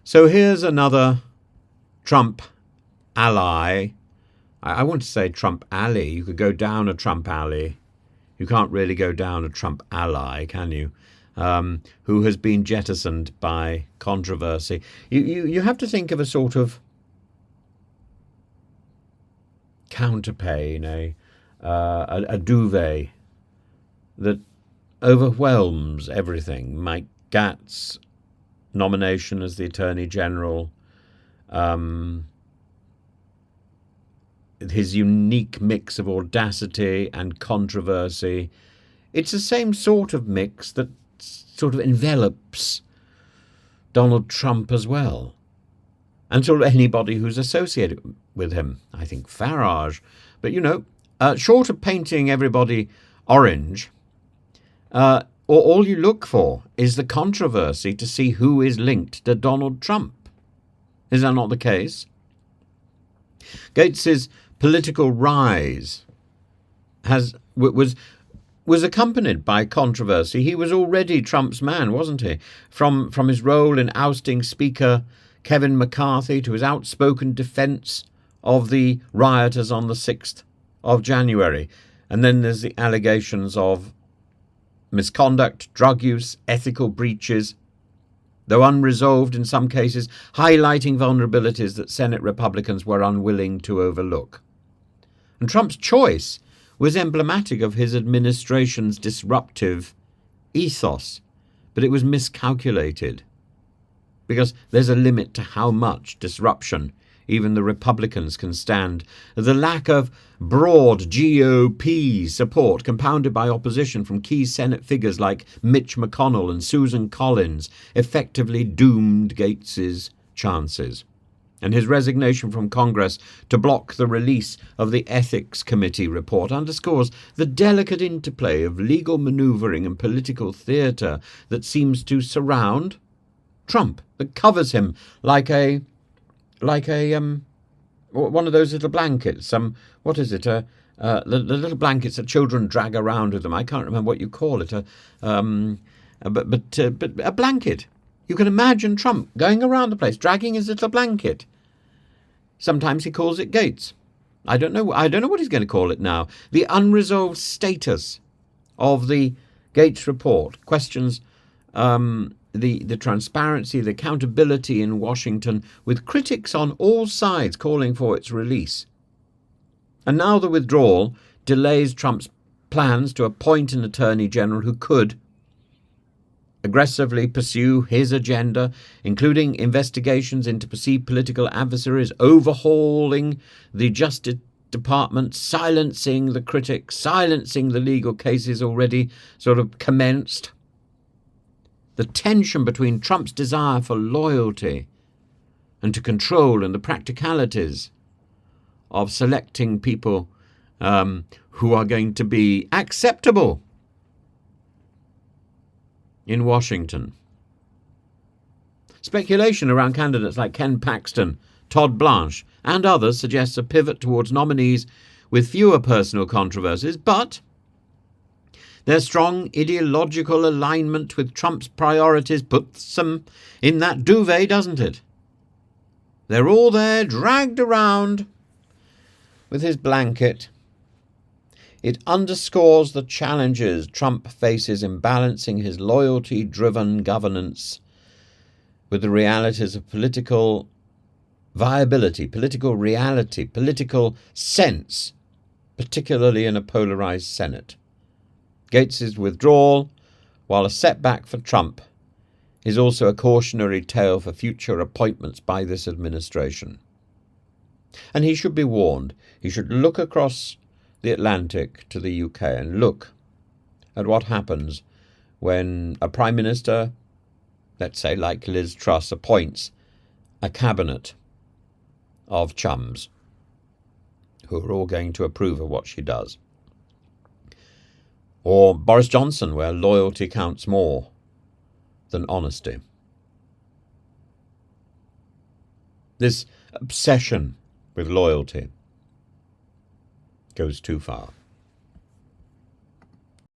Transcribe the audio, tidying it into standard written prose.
So here's another Trump ally. I want to say Trump alley. You could go down a Trump alley. You can't really go down a Trump ally, can you? Who has been jettisoned by controversy. You have to think of a sort of counterpane, a duvet that overwhelms everything. Mike Gaetz nomination as the Attorney General, his unique mix of audacity and controversy. It's the same sort of mix that sort of envelops Donald Trump as well, and sort of anybody who's associated with him. I think Farage. But, short of painting everybody orange, all you look for is the controversy to see who is linked to Donald Trump. Is that not the case? Gaetz's political rise was accompanied by controversy. He was already Trump's man, wasn't he? From his role in ousting Speaker Kevin McCarthy to his outspoken defence of the rioters on the 6th of January. And then there's the allegations of misconduct, drug use, ethical breaches, though unresolved in some cases, highlighting vulnerabilities that Senate Republicans were unwilling to overlook. And Trump's choice was emblematic of his administration's disruptive ethos, but it was miscalculated, because there's a limit to how much disruption even the Republicans can stand. The lack of broad GOP support, compounded by opposition from key Senate figures like Mitch McConnell and Susan Collins, effectively doomed Gaetz's chances. And his resignation from Congress to block the release of the Ethics Committee report underscores the delicate interplay of legal maneuvering and political theatre that seems to surround Trump, that covers him like one of those little blankets. What is it? The little blankets that children drag around with them. I can't remember what you call it. But a blanket. You can imagine Trump going around the place dragging his little blanket. Sometimes he calls it Gaetz. I don't know what he's going to call it now. The unresolved status of the Gaetz report questions the transparency, the accountability in Washington, with critics on all sides calling for its release. And now the withdrawal delays Trump's plans to appoint an Attorney General who could aggressively pursue his agenda, including investigations into perceived political adversaries, overhauling the Justice Department, silencing the critics, silencing the legal cases already sort of commenced. The tension between Trump's desire for loyalty and to control and the practicalities of selecting people who are going to be acceptable in Washington. Speculation around candidates like Ken Paxton, Todd Blanche, and others suggests a pivot towards nominees with fewer personal controversies, but their strong ideological alignment with Trump's priorities puts them in that duvet, doesn't it? They're all there, dragged around with his blanket. It underscores the challenges Trump faces in balancing his loyalty-driven governance with the realities of political viability, political reality, political sense, particularly in a polarized Senate. Gaetz's withdrawal, while a setback for Trump, is also a cautionary tale for future appointments by this administration. And he should be warned. He should look across the Atlantic to the UK and look at what happens when a Prime Minister, let's say like Liz Truss, appoints a cabinet of chums who are all going to approve of what she does. Or Boris Johnson, where loyalty counts more than honesty. This obsession with loyalty goes too far.